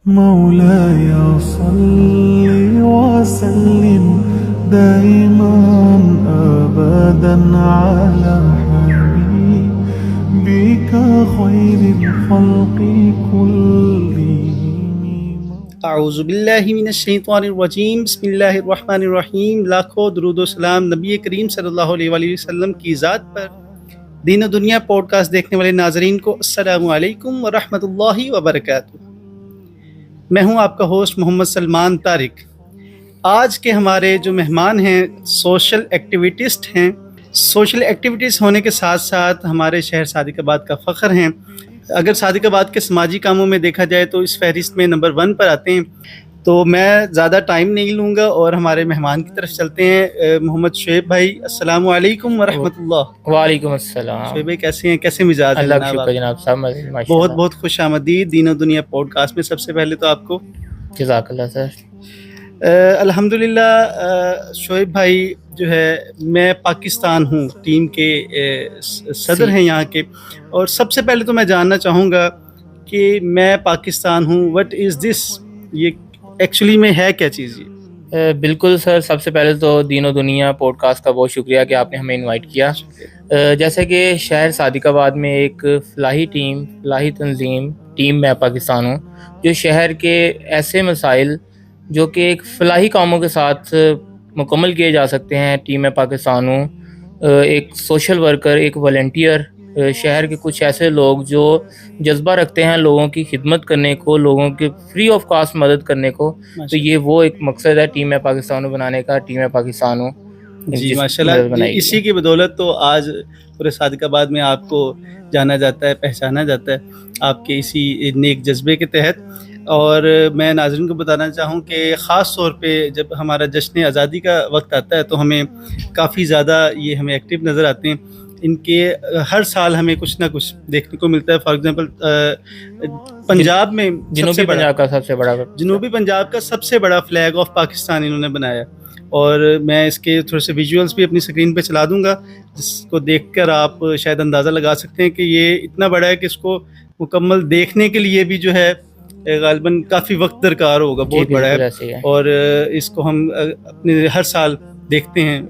مولاي صل وسلم دائما أبدا على حبيبك خير الخلق كلهم. اعوذ باللہ من الشیطان الرجیم، بسم اللہ الرحمن الرحیم۔ لاکھوں درود و سلام نبی کریم صلی اللہ علیہ وآلہ وسلم کی ذات پر۔ دین و دنیا پوڈ کاسٹ دیکھنے والے ناظرین کو السلام علیکم ورحمۃ اللہ وبرکاتہ۔ میں ہوں آپ کا ہوسٹ محمد سلمان طارق۔ آج کے ہمارے جو مہمان ہیں سوشل ایکٹیویٹسٹ ہیں۔ سوشل ایکٹیویٹیز ہونے کے ساتھ ساتھ ہمارے شہر صادق آباد کا فخر ہیں۔ اگر صادق آباد کے سماجی کاموں میں دیکھا جائے تو اس فہرست میں نمبر 1 پر آتے ہیں۔ تو میں زیادہ ٹائم نہیں لوں گا اور ہمارے مہمان کی طرف چلتے ہیں۔ محمد شعیب بھائی، السلام علیکم ورحمۃ اللہ۔ وعلیکم السلام۔ شعیب بھائی کیسے ہیں؟ کیسے مزاج ہیں؟ اللہ کا شکر جناب صاحب، بہت بہت خوش آمدید دین و دنیا پوڈ کاسٹ میں۔ سب سے پہلے تو آپ کو جزاک اللہ سر۔ الحمدللہ شعیب بھائی جو ہے، میں پاکستان ہوں، ٹیم کے صدر ہیں یہاں کے، اور سب سے پہلے تو میں جاننا چاہوں گا کہ میں پاکستان ہوں، وٹ از دس، یہ ایکچولی میں ہے کیا چیز یہ؟ بالکل سر، سب سے پہلے تو دین و دنیا پوڈ کاسٹ کا بہت شکریہ کہ آپ نے ہمیں انوائٹ کیا۔ جیسے کہ شہر صادق آباد میں ایک فلاحی تنظیم ٹیم میں پاکستان ہوں، جو شہر کے ایسے مسائل جو کہ ایک فلاحی کاموں کے ساتھ مکمل کیے جا سکتے ہیں، ٹیم میں پاکستان ہوں۔ ایک سوشل ورکر، ایک والنٹیئر، شہر کے کچھ ایسے لوگ جو جذبہ رکھتے ہیں لوگوں کی خدمت کرنے کو، لوگوں کے فری آف کاسٹ مدد کرنے کو۔ تو یہ وہ ایک مقصد ہے ٹیم میں پاکستان بنانے کا، ٹیم میں پاکستان ہوں جی ماشاء اللہ، اسی کی بدولت تو آج پورے صادق آباد میں آپ کو جانا جاتا ہے، پہچانا جاتا ہے، آپ کے اسی نیک جذبے کے تحت۔ اور میں ناظرین کو بتانا چاہوں کہ خاص طور پہ جب ہمارا جشن آزادی کا وقت آتا ہے تو ہمیں کافی زیادہ یہ ہمیں ایکٹیو نظر آتے ہیں۔ ان کے ہر سال ہمیں کچھ نہ کچھ دیکھنے کو ملتا ہے۔ فار ایگزامپل پنجاب میں جنوبی پنجاب کا سب سے بڑا فلیگ آف پاکستان انہوں نے بنایا، اور میں اس کے تھوڑے سے ویژولز بھی اپنی اسکرین پہ چلا دوں گا، جس کو دیکھ کر آپ شاید اندازہ لگا سکتے ہیں کہ یہ اتنا بڑا ہے کہ اس کو مکمل دیکھنے کے لیے بھی جو ہے غالباً کافی وقت درکار ہوگا، بہت بڑا ہے، اور اس کو ہم اپنے ہر سال دیکھتے ہیں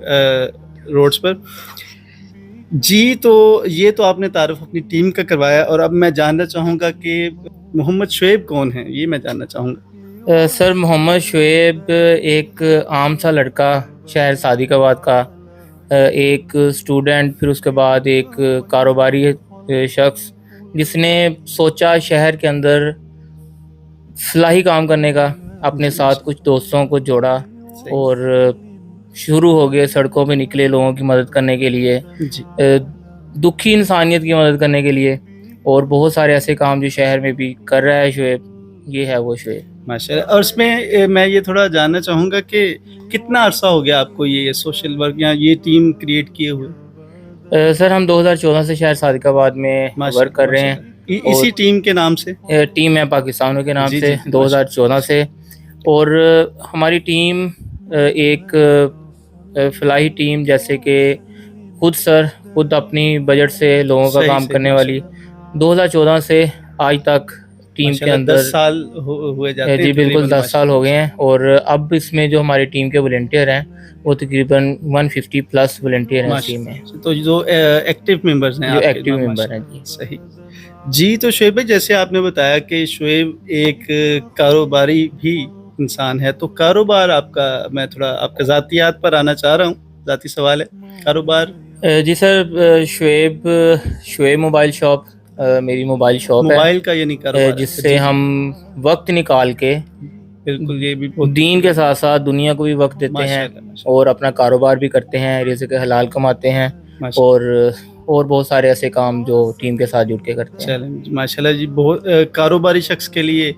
روڈز پر۔ جی تو یہ تو آپ نے تعارف اپنی ٹیم کا کروایا، اور اب میں جاننا چاہوں گا کہ محمد شعیب کون ہیں، یہ میں جاننا چاہوں گا۔ سر محمد شعیب ایک عام سا لڑکا، شہر صادق آباد کا، ایک اسٹوڈنٹ، پھر اس کے بعد ایک کاروباری شخص جس نے سوچا شہر کے اندر فلاحی کام کرنے کا، اپنے ساتھ کچھ دوستوں کو جوڑا اور شروع ہو گئے، سڑکوں پہ نکلے لوگوں کی مدد کرنے کے لیے، دکھی انسانیت کی مدد کرنے کے لیے، اور بہت سارے ایسے کام جو شہر میں بھی کر رہا ہے شعیب۔ یہ ہے وہ شعیب ماشاء اللہ۔ اور اس میں میں یہ تھوڑا جاننا چاہوں گا کہ کتنا عرصہ ہو گیا آپ کو یہ سوشل ورک یا یہ ٹیم کریٹ کیے ہوئے؟ سر ہم 2014 سے شہر صادق آباد میں ورک کر رہے ہیں، اسی ٹیم کے نام سے، ٹیم ہے پاکستانوں کے نام سے 2014 سے۔ اور ہماری ٹیم ایک فلاحی ٹیم، جیسے کہ خود اپنی بجٹ سے لوگوں کا کام کرنے والی، 2014 سے آج تک ٹیم کے اندر 10 سال ہوئے جاتے ہیں۔ جی بالکل 10 سال ہو گئے ہیں، اور اب اس میں جو ہماری ٹیم کے والنٹیئر ہیں وہ تقریباً 150 پلس والنٹیئر ہیں ٹیم میں، تو جو ایکٹیو ممبرز ہیں، جو ایکٹیو ممبر ہیں۔ جی صحیح۔ جی تو شعیب بھائی، جیسے آپ نے بتایا کہ شعیب ایک کاروباری بھی انسان ہے، تو کاروبار آپ کا، میں تھوڑا آپ کے ذاتیات پر آنا چاہ رہا ہوں، ذاتی سوال ہے کاروبار۔ جی سر، شعیب موبائل شاپ میری موبائل شاپ ہے، موبائل کا یعنی کاروبار، جس سے ہم وقت نکال کے بالکل یہ بھی دین کے ساتھ ساتھ دنیا کو بھی وقت دیتے ہیں، اور اپنا کاروبار بھی کرتے ہیں، رزق حلال کماتے ہیں، اور بہت سارے ایسے کام جو ٹیم کے ساتھ جڑ کے کرتے ہیں۔ ماشاء اللہ جی، بہت کاروباری شخص کے لیے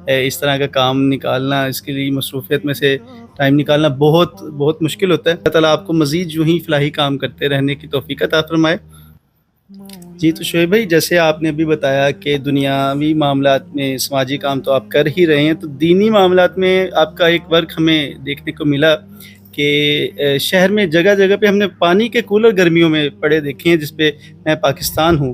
اس طرح کا کام نکالنا، اس کے لیے مصروفیت میں سے ٹائم نکالنا بہت بہت مشکل ہوتا ہے۔ اللہ تعالیٰ آپ کو مزید یوں ہی فلاحی کام کرتے رہنے کی توفیق عطا فرمائے۔ جی تو شعیب بھائی، جیسے آپ نے ابھی بتایا کہ دنیاوی معاملات میں سماجی کام تو آپ کر ہی رہے ہیں، تو دینی معاملات میں آپ کا ایک ورک ہمیں دیکھنے کو ملا کہ شہر میں جگہ جگہ پہ ہم نے پانی کے کولر گرمیوں میں پڑے دیکھے ہیں، جس پہ میں پاکستان ہوں،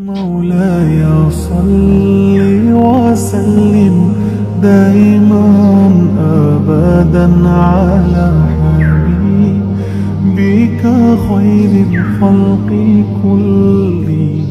مولاي صل وسلم دائما أبدا على حبيبك خير الخلق كلهم।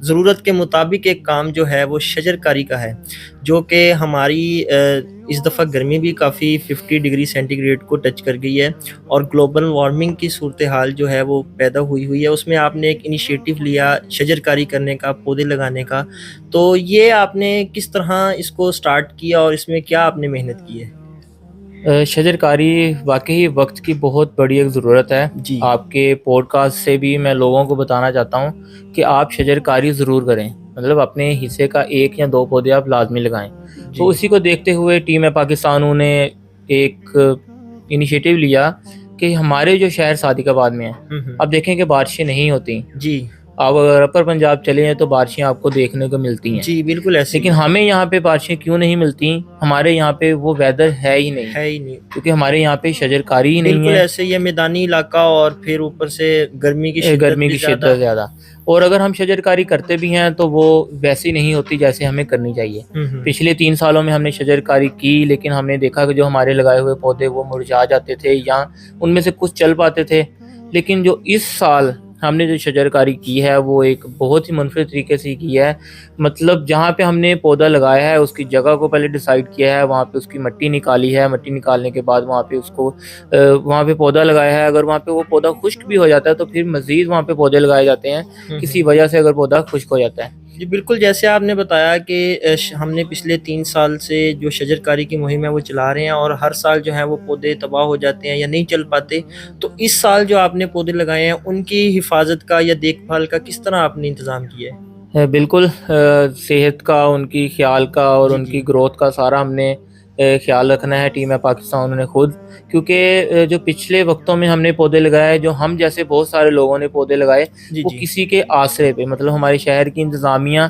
ضرورت کے مطابق ایک کام جو ہے وہ شجر کاری کا ہے، جو کہ ہماری اس دفعہ گرمی بھی کافی 50 ڈگری سینٹی گریڈ کو ٹچ کر گئی ہے، اور گلوبل وارمنگ کی صورتحال جو ہے وہ پیدا ہوئی ہے۔ اس میں آپ نے ایک انیشیٹو لیا شجر کاری کرنے کا، پودے لگانے کا، تو یہ آپ نے کس طرح اس کو سٹارٹ کیا اور اس میں کیا آپ نے محنت کی ہے؟ شجر کاری واقعی وقت کی بہت بڑی ایک ضرورت ہے۔ جی آپ کے پوڈ کاسٹ سے بھی میں لوگوں کو بتانا چاہتا ہوں کہ آپ شجر کاری ضرور کریں، مطلب اپنے حصے کا 1 یا 2 پودے آپ لازمی لگائیں۔ تو اسی کو دیکھتے ہوئے ٹیم پاکستان نے ایک انیشیٹو لیا کہ ہمارے جو شہر صادق آباد میں ہیں، اب دیکھیں کہ بارشیں نہیں ہوتی، جی آپ اگر اپر پنجاب چلے ہیں تو بارشیں آپ کو دیکھنے کو ملتی ہیں، جی بالکل ایسے لیکن ہمیں یہاں پہ بارشیں کیوں نہیں ملتی؟ ہمارے یہاں پہ وہ ویدر ہے ہی نہیں، ہے ہی نہیں، کیونکہ ہمارے یہاں پہ شجر کاری ہی نہیں بالکل ہے، ایسے یہ میدانی علاقہ، اور پھر اوپر سے گرمی کی شدت زیادہ، اور اگر ہم شجر کاری کرتے بھی ہیں تو وہ ویسی نہیں ہوتی جیسے ہمیں کرنی چاہیے۔ پچھلے 3 سالوں میں ہم نے شجر کاری کی، لیکن ہم نے دیکھا کہ جو ہمارے لگائے ہوئے پودے وہ مرجھا جاتے تھے، یا ان میں سے کچھ چل پاتے تھے، لیکن جو اس سال ہم نے جو شجر کاری کی ہے وہ ایک بہت ہی منفرد طریقے سے کی ہے۔ مطلب جہاں پہ ہم نے پودا لگایا ہے اس کی جگہ کو پہلے ڈیسائیڈ کیا ہے، وہاں پہ اس کی مٹی نکالی ہے، مٹی نکالنے کے بعد وہاں پہ اس کو وہاں پہ پودا لگایا ہے۔ اگر وہاں پہ وہ پودا خشک بھی ہو جاتا ہے تو پھر مزید وہاں پہ پودے لگائے جاتے ہیں کسی وجہ سے، اگر پودا خشک ہو جاتا ہے۔ جی بالکل، جیسے آپ نے بتایا کہ ہم نے پچھلے 3 سال سے جو شجر کاری کی مہم ہے وہ چلا رہے ہیں، اور ہر سال جو ہے وہ پودے تباہ ہو جاتے ہیں یا نہیں چل پاتے، تو اس سال جو آپ نے پودے لگائے ہیں ان کی حفاظت کا یا دیکھ بھال کا کس طرح آپ نے انتظام کیا ہے؟ بالکل، صحت کا، ان کی خیال کا اور ان کی گروتھ کا سارا ہم نے خیال رکھنا ہے ٹیم پاکستان نے خود، کیونکہ جو پچھلے وقتوں میں ہم نے پودے لگائے، جو ہم جیسے بہت سارے لوگوں نے پودے لگائے، وہ کسی کے آسرے پہ، مطلب ہمارے شہر کی انتظامیہ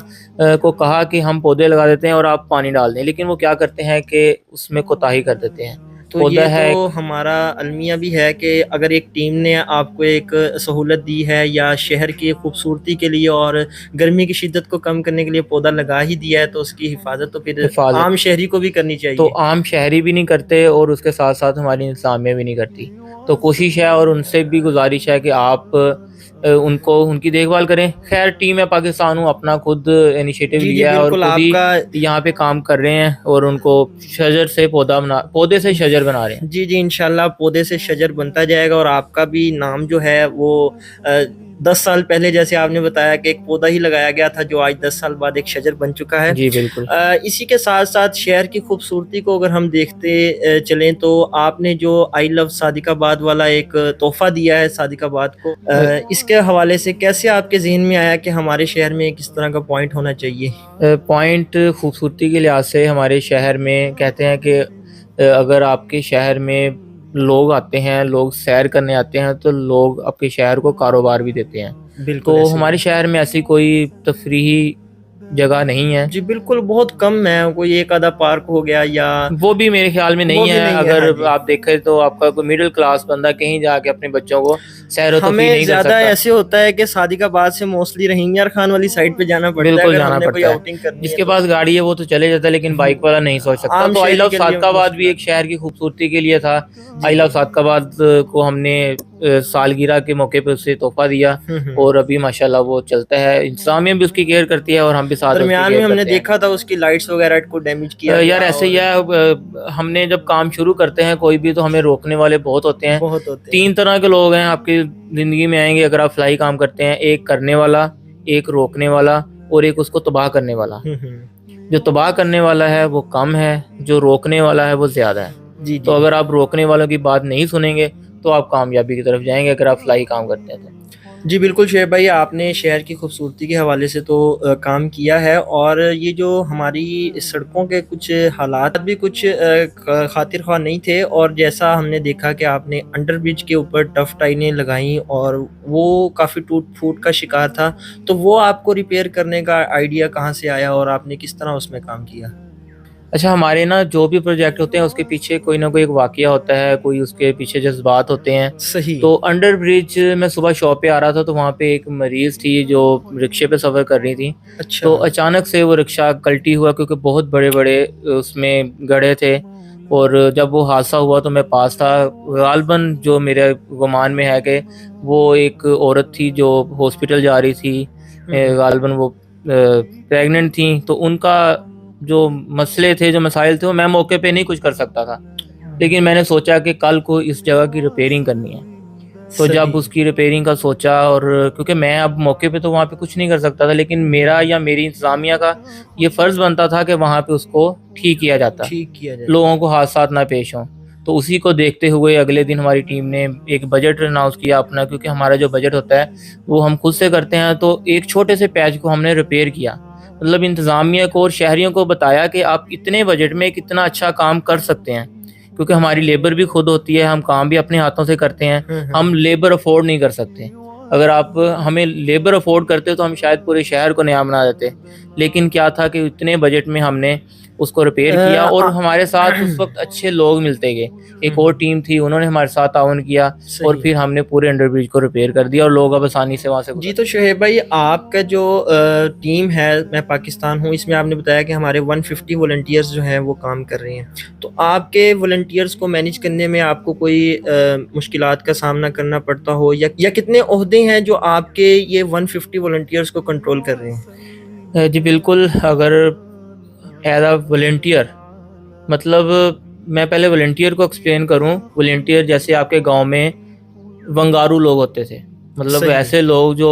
کو کہا کہ ہم پودے لگا دیتے ہیں اور آپ پانی ڈال دیں، لیکن وہ کیا کرتے ہیں کہ اس میں کوتاہی کر دیتے ہیں۔ تو یہ تو ہمارا المیہ بھی ہے کہ اگر ایک ٹیم نے آپ کو ایک سہولت دی ہے یا شہر کی خوبصورتی کے لیے اور گرمی کی شدت کو کم کرنے کے لیے پودا لگا ہی دیا ہے، تو اس کی حفاظت تو پھر عام شہری کو بھی کرنی چاہیے۔ تو عام شہری بھی نہیں کرتے اور اس کے ساتھ ساتھ ہماری انتظامیہ بھی نہیں کرتی، تو کوشش ہے اور ان سے بھی گزارش ہے کہ آپ ان کی دیکھ بھال کریں۔ خیر ٹیم پاکستان اپنا خود انیشیٹو لیا ہے اور خود ہی یہاں پہ کام کر رہے ہیں، اور ان کو شجر سے پودے سے شجر بنا رہے ہیں۔ جی انشاءاللہ پودے سے شجر بنتا جائے گا، اور آپ کا بھی نام جو ہے وہ 10 سال پہلے جیسے آپ نے بتایا کہ ایک پودا ہی لگایا گیا تھا، جو آج 10 سال بعد ایک شجر بن چکا ہے۔ جی بالکل۔ اسی کے ساتھ ساتھ شہر کی خوبصورتی کو اگر ہم دیکھتے چلیں تو آپ نے جو آئی لو صادق آباد والا ایک تحفہ دیا ہے صادق آباد کو، اس کے حوالے سے کیسے آپ کے ذہن میں آیا کہ ہمارے شہر میں کس طرح کا پوائنٹ ہونا چاہیے؟ پوائنٹ خوبصورتی کے لحاظ سے ہمارے شہر میں کہتے ہیں کہ اگر آپ کے شہر میں لوگ آتے ہیں، لوگ سیر کرنے آتے ہیں، تو لوگ آپ کے شہر کو کاروبار بھی دیتے ہیں۔ بالکل، تو ہمارے شہر میں ایسی کوئی تفریحی جگہ نہیں ہے۔ جی بالکل، بہت کم ہے، کوئی ایک آدھا پارک ہو گیا، یا وہ بھی میرے خیال میں نہیں ہے۔ اگر آپ دیکھیں تو آپ کا کوئی مڈل کلاس بندہ کہیں جا کے اپنے بچوں کو سیر و تفریح نہیں کر سکتا۔ زیادہ ایسے ہوتا ہے کہ صادق آباد سے موسٹلی رحیم یار خان والی سائڈ پہ جانا پڑتا ہے، بالکل جانا پڑتا ہے، جس کے پاس گاڑی ہے وہ تو چلے جاتا ہے، لیکن بائک والا نہیں سوچ سکتا۔ تو آئی لو صادق آباد بھی ایک شہر کی خوبصورتی کے لیے تھا۔ آئی لو صادق آباد کو ہم نے سالگرہ کے موقع پہ اسے تحفہ دیا، اور ابھی ماشاءاللہ وہ چلتا ہے، انتظامیہ بھی اس کی کیئر کرتی ہے اور ہم بھی ساتھ درمیان میں ہم نے دیکھا تھا اس کی لائٹس وغیرہ کو ڈیمیج کیا یار ایسے ہی ہے۔ ہم نے جب کام شروع کرتے ہیں کوئی بھی تو ہمیں روکنے والے بہت ہوتے ہیں۔ 3 طرح کے لوگ ہیں آپ کی زندگی میں آئیں گے اگر آپ فلائی کام کرتے ہیں، ایک کرنے والا، ایک روکنے والا، اور ایک اس کو تباہ کرنے والا۔ جو تباہ کرنے والا ہے وہ کم ہے، جو روکنے والا ہے وہ زیادہ ہے۔ تو اگر آپ روکنے والوں کی بات نہیں سنیں گے تو آپ کامیابی کی طرف جائیں گے اگر آپ فلائی کام کرتے ہیں تو۔ جی بالکل شعیب بھائی، آپ نے شہر کی خوبصورتی کے حوالے سے تو کام کیا ہے، اور یہ جو ہماری سڑکوں کے کچھ حالات بھی کچھ خاطر خواہ نہیں تھے، اور جیسا ہم نے دیکھا کہ آپ نے انڈر برج کے اوپر ٹف ٹائنیں لگائیں اور وہ کافی ٹوٹ پھوٹ کا شکار تھا، تو وہ آپ کو ریپیئر کرنے کا آئیڈیا کہاں سے آیا اور آپ نے کس طرح اس میں کام کیا؟ اچھا، ہمارے نا جو بھی پروجیکٹ ہوتے ہیں اس کے پیچھے کوئی نہ کوئی ایک واقعہ ہوتا ہے، کوئی اس کے پیچھے جذبات ہوتے ہیں۔ صحیح۔ تو انڈر برج میں صبح شاپ پہ آ رہا تھا تو وہاں پہ ایک مریض تھی جو رکشے پہ سفر کر رہی تھی۔ تو اچانک سے وہ رکشہ کلٹی ہوا کیونکہ بہت بڑے بڑے اس میں گڑھے تھے، اور جب وہ حادثہ ہوا تو میں پاس تھا۔ غالباً جو میرے گمان میں ہے کہ وہ ایک عورت تھی جو ہاسپٹل جا رہی تھی، غالباً وہ پریگننٹ تھیں، تو ان کا جو مسئلے تھے، جو مسائل تھے، وہ میں موقع پہ نہیں کچھ کر سکتا تھا، لیکن میں نے سوچا کہ کل کو اس جگہ کی ریپیئرنگ کرنی ہے، تو جب اس کی ریپیئرنگ کا سوچا، اور کیونکہ میں اب موقع پہ تو وہاں پہ کچھ نہیں کر سکتا تھا، لیکن میرا یا میری انتظامیہ کا یہ فرض بنتا تھا کہ وہاں پہ اس کو ٹھیک کیا جاتا، لوگوں کو حادثات نہ پیش ہوں۔ تو اسی کو دیکھتے ہوئے اگلے دن ہماری ٹیم نے ایک بجٹ اناؤنس کیا اپنا، کیونکہ ہمارا جو بجٹ ہوتا ہے وہ ہم خود سے کرتے ہیں، تو ایک چھوٹے سے پیچ کو ہم نے ریپیئر کیا، مطلب انتظامیہ کو اور شہریوں کو بتایا کہ آپ اتنے بجٹ میں کتنا اچھا کام کر سکتے ہیں، کیونکہ ہماری لیبر بھی خود ہوتی ہے، ہم کام بھی اپنے ہاتھوں سے کرتے ہیں، ہم لیبر افورڈ نہیں کر سکتے۔ اگر آپ ہمیں لیبر افورڈ کرتے تو ہم شاید پورے شہر کو نیا بنا دیتے، لیکن کیا تھا کہ اتنے بجٹ میں ہم نے اس کو ریپیئر کیا، اور ہمارے ساتھ اس وقت اچھے لوگ ملتے گئے، ایک اور ٹیم تھی، انہوں نے ہمارے ساتھ تعاون کیا، اور پھر ہم نے پورے انڈر برج کو ریپیئر کر دیا، اور لوگ اب آسانی سے وہاں سے جی تو شعیب بھائی، آپ کا جو ٹیم ہے میں پاکستان ہوں، اس میں آپ نے بتایا کہ ہمارے 150 والنٹیئرز جو ہیں وہ کام کر رہے ہیں، تو آپ کے والنٹیئرز کو مینیج کرنے میں آپ کو کوئی مشکلات کا سامنا کرنا پڑتا ہو، یا کتنے عہدے ہیں جو آپ کے یہ 150 والنٹیئرز کو کنٹرول کر رہے ہیں؟ جی بالکل، اگر ایز اے والنٹیئر، مطلب میں پہلے والنٹیئر کو ایکسپلین کروں، والنٹیئر جیسے آپ کے گاؤں میں ونگارو لوگ ہوتے تھے، مطلب ایسے لوگ جو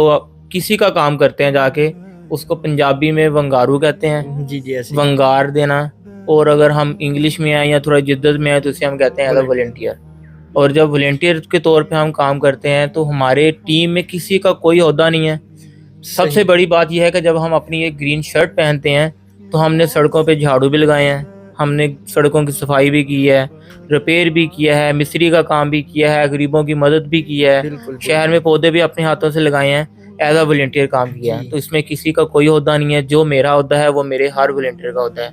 کسی کا کام کرتے ہیں، جا کے اس کو پنجابی میں ونگارو کہتے ہیں، جی ایسے ونگار دینا، اور اگر ہم انگلش میں آئیں یا تھوڑا جدت میں آئیں تو اسے ہم کہتے ہیں ایز اے والنٹیئر۔ اور جب والنٹیئر کے طور پہ ہم کام کرتے ہیں تو ہمارے ٹیم میں کسی کا کوئی عہدہ نہیں ہے۔ سب سے بڑی بات یہ ہے کہ جب ہم اپنی ایک گرین شرٹ پہنتے ہیں تو ہم نے سڑکوں پہ جھاڑو بھی لگائے ہیں، ہم نے سڑکوں کی صفائی بھی کی ہے، ریپیئر بھی کیا ہے، مستری کا کام بھی کیا ہے، غریبوں کی مدد بھی کی ہے، شہر میں پودے بھی اپنے ہاتھوں سے لگائے ہیں، ایز اے والنٹیئر کام کیا ہے۔ تو اس میں کسی کا کوئی عہدہ نہیں ہے، جو میرا عہدہ ہے وہ میرے ہر والنٹیئر کا عہدہ ہے۔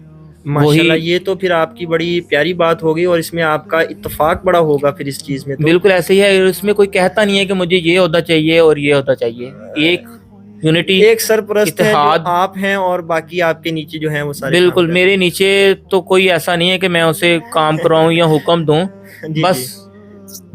ماشاءاللہ، یہ تو پھر آپ کی بڑی پیاری بات ہوگی، اور اس میں آپ کا اتفاق بڑا ہوگا پھر اس چیز میں۔ بالکل ایسے ہی ہے، اس میں کوئی کہتا نہیں ہے کہ مجھے یہ عہدہ چاہیے اور یہ عہدہ چاہیے، ایک یونٹی، ایک سرپرست ہے اتحاد جو آپ ہیں، اور باقی آپ کے نیچے جو ہیں وہ سارے بالکل میرے نیچے تو کوئی ایسا نہیں ہے کہ میں اسے کام کراؤں یا حکم دوں، بس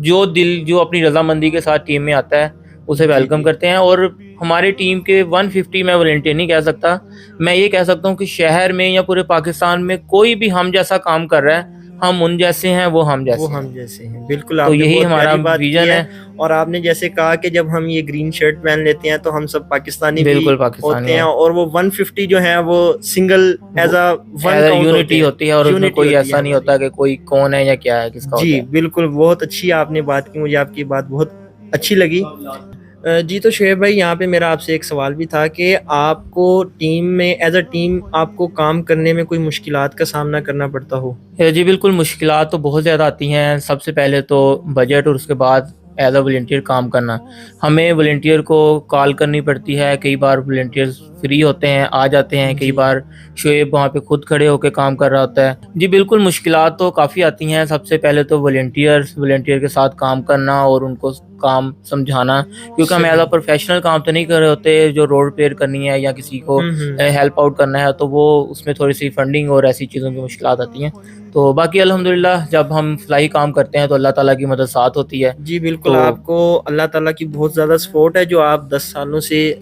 جو اپنی رضامندی کے ساتھ ٹیم میں آتا ہے اسے ویلکم کرتے ہیں۔ اور ہمارے ٹیم کے 150 میں والنٹیئر نہیں کہہ سکتا، میں یہ کہہ سکتا ہوں کہ شہر میں یا پورے پاکستان میں کوئی بھی ہم جیسا کام کر رہا ہے، ہم ان جیسے ہیں، وہ ہم جیسے ہیں۔ بالکل، تو یہی ہمارا ویژن ہے۔ اور آپ نے جیسے کہا کہ جب ہم یہ گرین شرٹ پہن لیتے ہیں تو ہم سب پاکستانی بھی ہوتے ہیں، اور وہ 150 جو ہیں وہ سنگل ایز اے یونٹی ہوتی ہے، اور اس میں کوئی ایسا نہیں ہوتا کہ کوئی کون ہے یا کیا ہے، کس کا ہوتا ہے۔ جی بالکل، بہت اچھی آپ نے بات کی، مجھے آپ کی بات بہت اچھی لگی۔ جی تو شعیب بھائی، یہاں پہ میرا آپ سے ایک سوال بھی تھا کہ آپ کو ٹیم میں ایز اے ٹیم آپ کو کام کرنے میں کوئی مشکلات کا سامنا کرنا پڑتا ہو؟ جی بالکل، مشکلات تو بہت زیادہ آتی ہیں۔ سب سے پہلے تو بجٹ، اور اس کے بعد ایز اے والنٹیئر کام کرنا، ہمیں والنٹیئر کو کال کرنی پڑتی ہے، کئی بار والنٹیئر فری ہوتے ہیں، آ جاتے ہیں، کئی بار شعیب وہاں پہ خود کھڑے ہو کے کام کر رہا ہوتا ہے۔ جی بالکل، مشکلات تو کافی آتی ہیں۔ سب سے پہلے تو والنٹیئر کے ساتھ کام کرنا اور ان کو کام سمجھانا، کیونکہ ہم ایز اے پروفیشنل کام تو نہیں کر رہے ہوتے، جو روڈ ریپیئر کرنی ہے یا کسی کو ہیلپ آؤٹ کرنا ہے، تو وہ اس میں تھوڑی سی فنڈنگ اور ایسی چیزوں کی مشکلات آتی ہیں۔ تو باقی الحمدللہ جب ہم فلاحی کام کرتے ہیں تو اللہ تعالیٰ کی مدد ساتھ ہوتی ہے۔ جی بالکل، آپ کو اللہ تعالیٰ کی بہت زیادہ سپورٹ ہے، جو آپ 10 سالوں سے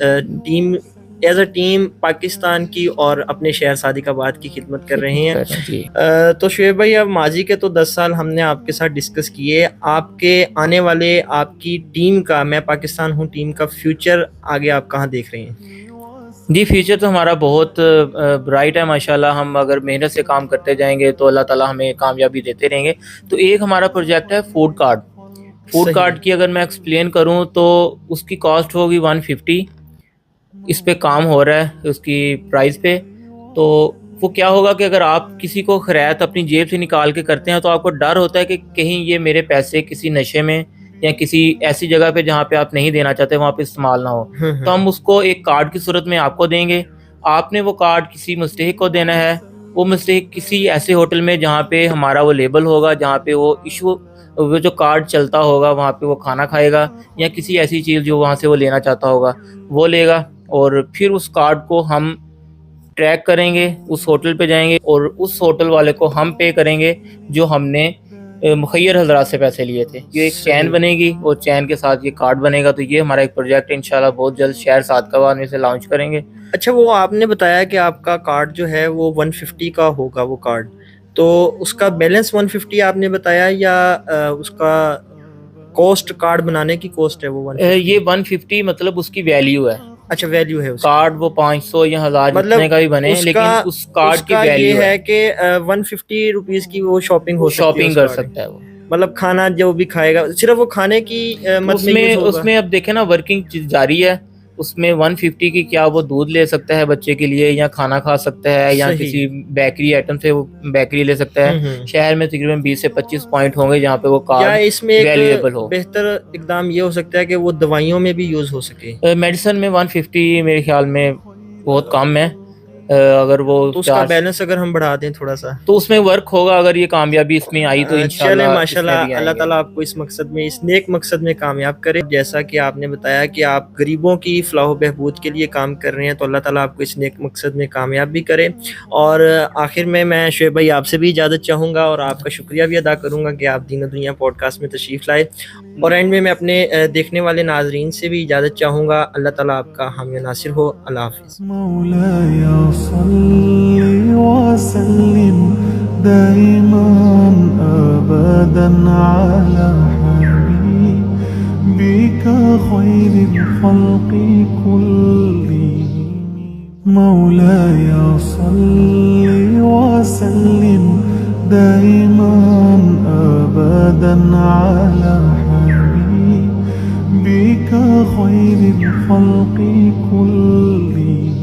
team as a team Pakistan کی اور اپنے شہر صادق-آباد کی خدمت کر رہے ہیں۔ تو شعیب بھائی، اب ماضی کے تو 10 سال ہم نے آپ کے ساتھ ڈسکس کیے، آپ کے آنے والے آپ کی ٹیم کا، میں پاکستان ہوں ٹیم کا فیوچر آگے آپ کہاں دیکھ رہے ہیں؟ جی فیوچر تو ہمارا بہت برائٹ ہے ماشاءاللہ۔ ہم اگر محنت سے کام کرتے جائیں گے تو اللہ تعالیٰ ہمیں کامیابی دیتے رہیں گے۔ تو ایک ہمارا پروجیکٹ ہے فوڈ کارٹ کی، اگر میں ایکسپلین کروں تو اس کی کاسٹ ہوگی 150، اس پہ کام ہو رہا ہے اس کی پرائز پہ۔ تو وہ کیا ہوگا کہ اگر آپ کسی کو خیرات اپنی جیب سے نکال کے کرتے ہیں تو آپ کو ڈر ہوتا ہے کہ کہیں یہ میرے پیسے کسی نشے میں یا کسی ایسی جگہ پہ جہاں پہ آپ نہیں دینا چاہتے وہاں پہ استعمال نہ ہو، تو ہم اس کو ایک کارڈ کی صورت میں آپ کو دیں گے۔ آپ نے وہ کارڈ کسی مستحق کو دینا ہے، وہ مستحق کسی ایسے ہوٹل میں جہاں پہ ہمارا وہ لیبل ہوگا، جہاں پہ وہ جو کارڈ چلتا ہوگا وہاں پہ وہ کھانا کھائے گا، یا کسی ایسی چیز جو وہاں سے وہ لینا چاہتا ہوگا وہ لے گا، اور پھر اس کارڈ کو ہم ٹریک کریں گے، اس ہوٹل پہ جائیں گے اور اس ہوٹل والے کو ہم پے کریں گے جو ہم نے مخیر حضرات سے پیسے لیے تھے. یہ ایک چین بنے گی اور چین کے ساتھ یہ کارڈ بنے گا. تو یہ ہمارا ایک پروجیکٹ انشاءاللہ بہت جلد شہر صادقہ آباد میں سے لانچ کریں گے. اچھا، وہ آپ نے بتایا کہ آپ کا کارڈ جو ہے وہ 150 کا ہوگا وہ کارڈ، تو اس کا بیلنس 150 آپ نے بتایا یا اس کا کوسٹ کارڈ بنانے کی کوسٹ ہے وہ 150؟ یہ 150 مطلب اس کی ویلیو ہے. اچھا، ویلیو ہے اس کارڈ وہ 500 یا 1000 مطلب جتنے کا بھی بنے، لیکن اس کارڈ کی ویلیو یہ ہے کہ 150 روپیز کی وہ شاپنگ ہو سکتی ہے، شاپنگ کر سکتا ہے وہ. مطلب کھانا جو بھی کھائے گا صرف وہ کھانے کی اس میں اب دیکھیں نا ورکنگ جاری ہے. اس میں 150 کی کیا وہ دودھ لے سکتا ہے بچے کے لیے، یا کھانا کھا سکتا ہے، یا کسی بیکری آئٹم سے وہ بیکری لے سکتا ہے. شہر میں تقریباً 20 سے 25 پوائنٹ ہوں گے جہاں پہ وہ کارڈ اس میں ویلیبل ہو. بہتر اقدام یہ ہو سکتا ہے کہ وہ دوائیوں میں بھی یوز ہو سکے. میڈیسن میں 150 میرے خیال میں بہت کم ہے. اگر وہ اس کا بیلنس اگر ہم بڑھا دیں تھوڑا سا تو اس میں ورک ہوگا. اگر یہ کامیابی اس میں آئی تو انشاءاللہ ماشاءاللہ اللہ تعالیٰ آپ کو اس مقصد میں، اس نیک مقصد میں کامیاب کرے. جیسا کہ آپ نے بتایا کہ آپ غریبوں کی فلاح و بہبود کے لیے کام کر رہے ہیں، تو اللہ تعالیٰ آپ کو اس نیک مقصد میں کامیاب بھی کرے. اور آخر میں شعیب بھائی آپ سے بھی اجازت چاہوں گا اور آپ کا شکریہ بھی ادا کروں گا کہ آپ دین و دنیا پوڈ کاسٹ میں تشریف لائے. اور اینڈ میں اپنے دیکھنے والے ناظرین سے بھی اجازت چاہوں گا. اللہ تعالیٰ آپ کا حامی و ناصر ہو. اللہ حافظ. مولاي صل وسلم دائما أبدا على حبيبك خير الخلق كلهم. مولاي صل وسلم دائما أبدا على حبيبك خير الخلق كلهم.